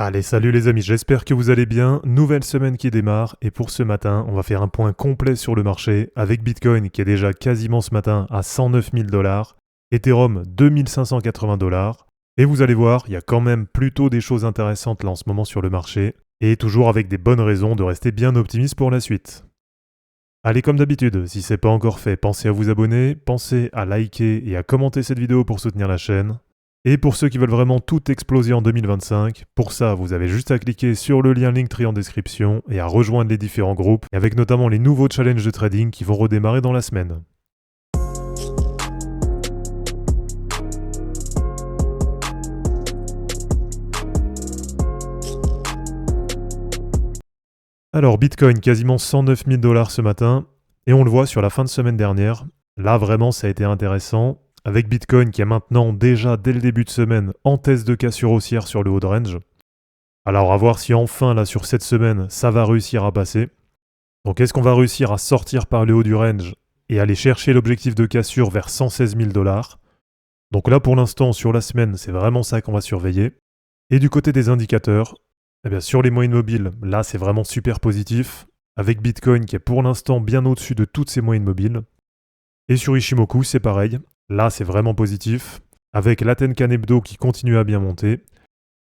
Allez, salut les amis, j'espère que vous allez bien. Nouvelle semaine qui démarre et pour ce matin, on va faire un point complet sur le marché avec Bitcoin qui est déjà quasiment ce matin à 109 000 dollars, Ethereum 2580 dollars. Et vous allez voir, il y a quand même plutôt des choses intéressantes là en ce moment sur le marché et toujours avec des bonnes raisons de rester bien optimiste pour la suite. Allez, comme d'habitude, si c'est pas encore fait, pensez à vous abonner, pensez à liker et à commenter cette vidéo pour soutenir la chaîne. Et pour ceux qui veulent vraiment tout exploser en 2025, pour ça, vous avez juste à cliquer sur le lien Linktree en description et à rejoindre les différents groupes, avec notamment les nouveaux challenges de trading qui vont redémarrer dans la semaine. Alors Bitcoin, quasiment 109 000 dollars ce matin, et on le voit sur la fin de semaine dernière. Là vraiment ça a été intéressant, avec Bitcoin qui est maintenant déjà dès le début de semaine en test de cassure haussière sur le haut de range. Alors à voir si enfin là sur cette semaine ça va réussir à passer. Donc est-ce qu'on va réussir à sortir par le haut du range et aller chercher l'objectif de cassure vers 116 000 dollars? Donc là pour l'instant sur la semaine c'est vraiment ça qu'on va surveiller. Et du côté des indicateurs, eh bien, sur les moyennes mobiles, là c'est vraiment super positif, avec Bitcoin qui est pour l'instant bien au-dessus de toutes ces moyennes mobiles. Et sur Ishimoku c'est pareil, là c'est vraiment positif, avec la Tenkan Hebdo qui continue à bien monter,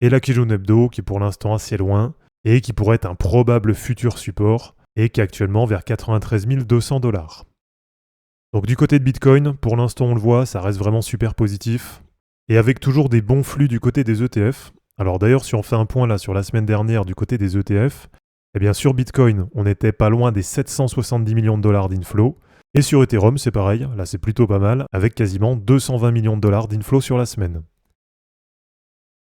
et la Kijun Hebdo qui est pour l'instant assez loin, et qui pourrait être un probable futur support, et qui est actuellement vers 93 200 dollars. Donc du côté de Bitcoin, pour l'instant on le voit, ça reste vraiment super positif, et avec toujours des bons flux du côté des ETF. Alors d'ailleurs, si on fait un point là sur la semaine dernière du côté des ETF, eh bien sur Bitcoin, on n'était pas loin des 770 millions de dollars d'inflow. Et sur Ethereum, c'est pareil, là c'est plutôt pas mal, avec quasiment 220 millions de dollars d'inflow sur la semaine.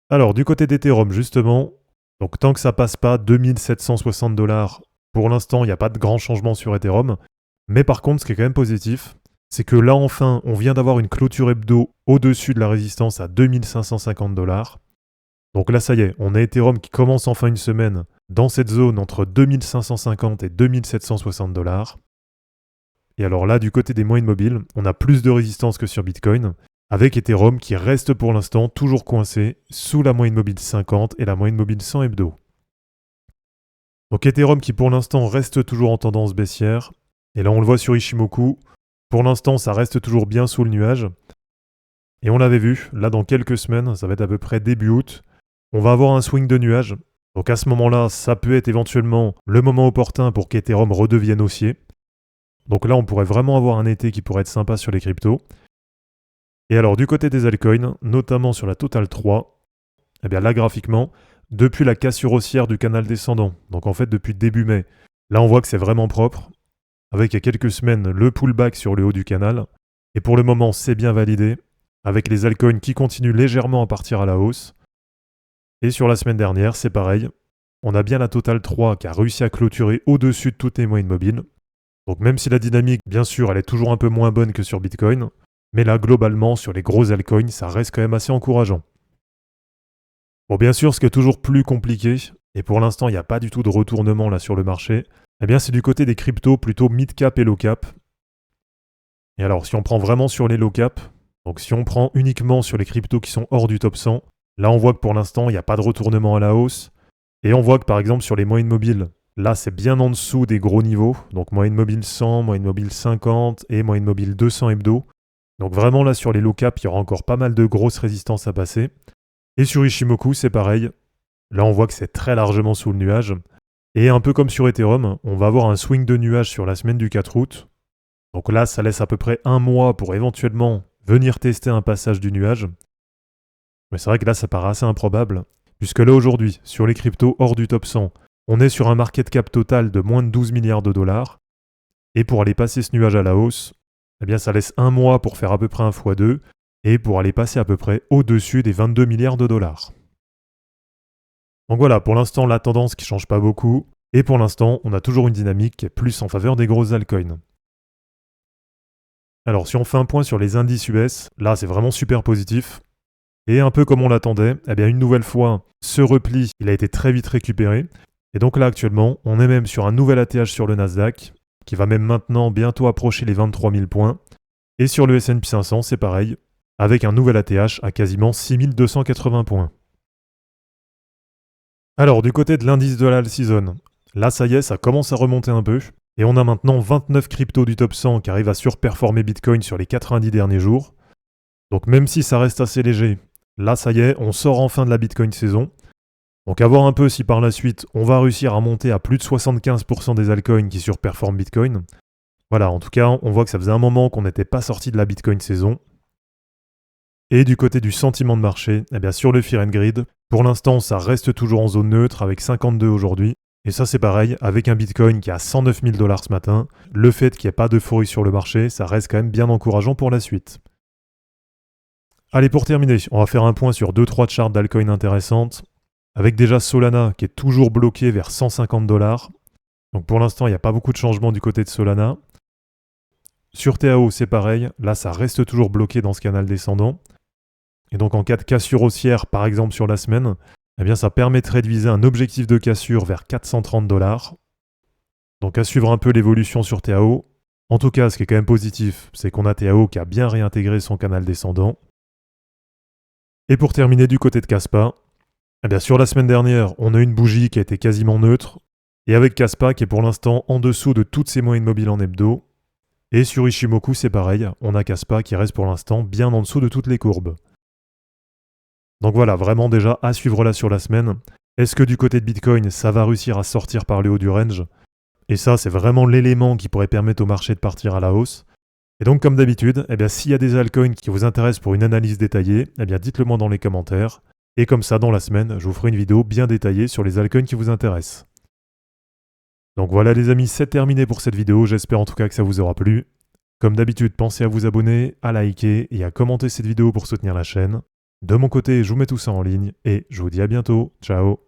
Alors du côté d'Ethereum justement, donc tant que ça passe pas 2760 dollars, pour l'instant il n'y a pas de grand changement sur Ethereum. Mais par contre, ce qui est quand même positif, c'est que là enfin, on vient d'avoir une clôture hebdo au-dessus de la résistance à 2550 dollars. Donc là, ça y est, on a Ethereum qui commence enfin une semaine dans cette zone entre 2550 et 2760 dollars. Et alors là, du côté des moyennes mobiles, on a plus de résistance que sur Bitcoin, avec Ethereum qui reste pour l'instant toujours coincé sous la moyenne mobile 50 et la moyenne mobile 100 hebdo. Donc Ethereum qui pour l'instant reste toujours en tendance baissière. Et là, on le voit sur Ishimoku. Pour l'instant, ça reste toujours bien sous le nuage. Et on l'avait vu, là dans quelques semaines, ça va être à peu près début août, on va avoir un swing de nuages. Donc à ce moment-là, ça peut être éventuellement le moment opportun pour qu'Ethereum redevienne haussier. Donc là, on pourrait vraiment avoir un été qui pourrait être sympa sur les cryptos. Et alors du côté des altcoins, notamment sur la Total 3, eh bien là graphiquement, depuis la cassure haussière du canal descendant, donc en fait depuis début mai, là on voit que c'est vraiment propre, avec il y a quelques semaines le pullback sur le haut du canal, et pour le moment c'est bien validé, avec les altcoins qui continuent légèrement à partir à la hausse. Et sur la semaine dernière, c'est pareil. On a bien la Total 3 qui a réussi à clôturer au-dessus de toutes les moyennes mobiles. Donc même si la dynamique, bien sûr, elle est toujours un peu moins bonne que sur Bitcoin, mais là, globalement, sur les gros altcoins, ça reste quand même assez encourageant. Bon, bien sûr, ce qui est toujours plus compliqué, et pour l'instant, il n'y a pas du tout de retournement là sur le marché, eh bien c'est du côté des cryptos plutôt mid-cap et low-cap. Et alors, si on prend vraiment sur les low-cap, donc si on prend uniquement sur les cryptos qui sont hors du top 100, là, on voit que pour l'instant, il n'y a pas de retournement à la hausse. Et on voit que par exemple sur les moyennes mobiles, là, c'est bien en dessous des gros niveaux. Donc moyenne mobile 100, moyenne mobile 50 et moyenne mobile 200 hebdo. Donc vraiment là, sur les low cap, il y aura encore pas mal de grosses résistances à passer. Et sur Ishimoku, c'est pareil. Là, on voit que c'est très largement sous le nuage. Et un peu comme sur Ethereum, on va avoir un swing de nuage sur la semaine du 4 août. Donc là, ça laisse à peu près un mois pour éventuellement venir tester un passage du nuage. Mais c'est vrai que là, ça paraît assez improbable, puisque là aujourd'hui, sur les cryptos hors du top 100, on est sur un market cap total de moins de 12 milliards de dollars. Et pour aller passer ce nuage à la hausse, eh bien ça laisse un mois pour faire à peu près un x2, et pour aller passer à peu près au-dessus des 22 milliards de dollars. Donc voilà, pour l'instant, la tendance qui ne change pas beaucoup, et pour l'instant, on a toujours une dynamique qui est plus en faveur des grosses altcoins. Alors si on fait un point sur les indices US, là c'est vraiment super positif. Et un peu comme on l'attendait, eh bien une nouvelle fois, ce repli, il a été très vite récupéré. Et donc là actuellement, on est même sur un nouvel ATH sur le Nasdaq, qui va même maintenant bientôt approcher les 23 000 points. Et sur le S&P 500, c'est pareil, avec un nouvel ATH à quasiment 6280 points. Alors, du côté de l'indice de la All Season, là, ça y est, ça commence à remonter un peu. Et on a maintenant 29 cryptos du top 100 qui arrivent à surperformer Bitcoin sur les 90 derniers jours. Donc, même si ça reste assez léger, là, ça y est, on sort enfin de la Bitcoin saison. Donc, à voir un peu si par la suite, on va réussir à monter à plus de 75% des altcoins qui surperforment Bitcoin. Voilà, en tout cas, on voit que ça faisait un moment qu'on n'était pas sorti de la Bitcoin saison. Et du côté du sentiment de marché, eh bien sur le Fear and Greed, pour l'instant, ça reste toujours en zone neutre avec 52 aujourd'hui. Et ça, c'est pareil, avec un Bitcoin qui a 109 000 $ ce matin, le fait qu'il n'y ait pas d'euphorie sur le marché, ça reste quand même bien encourageant pour la suite. Allez, pour terminer, on va faire un point sur 2-3 charts d'altcoins intéressantes, avec déjà Solana qui est toujours bloqué vers 150 $. Donc pour l'instant, il n'y a pas beaucoup de changements du côté de Solana. Sur TAO, c'est pareil, là, ça reste toujours bloqué dans ce canal descendant. Et donc en cas de cassure haussière, par exemple sur la semaine, eh bien ça permettrait de viser un objectif de cassure vers 430 $. Donc à suivre un peu l'évolution sur TAO. En tout cas, ce qui est quand même positif, c'est qu'on a TAO qui a bien réintégré son canal descendant. Et pour terminer du côté de Kaspa, eh bien sur la semaine dernière, on a une bougie qui a été quasiment neutre, et avec Kaspa qui est pour l'instant en dessous de toutes ses moyennes mobiles en hebdo. Et sur Ishimoku, c'est pareil, on a Kaspa qui reste pour l'instant bien en dessous de toutes les courbes. Donc voilà, vraiment déjà à suivre là sur la semaine. Est-ce que du côté de Bitcoin, ça va réussir à sortir par le haut du range? Et ça, c'est vraiment l'élément qui pourrait permettre au marché de partir à la hausse. Et donc comme d'habitude, eh bien, s'il y a des altcoins qui vous intéressent pour une analyse détaillée, eh bien, dites-le moi dans les commentaires. Et comme ça, dans la semaine, je vous ferai une vidéo bien détaillée sur les altcoins qui vous intéressent. Donc voilà les amis, c'est terminé pour cette vidéo. J'espère en tout cas que ça vous aura plu. Comme d'habitude, pensez à vous abonner, à liker et à commenter cette vidéo pour soutenir la chaîne. De mon côté, je vous mets tout ça en ligne et je vous dis à bientôt. Ciao!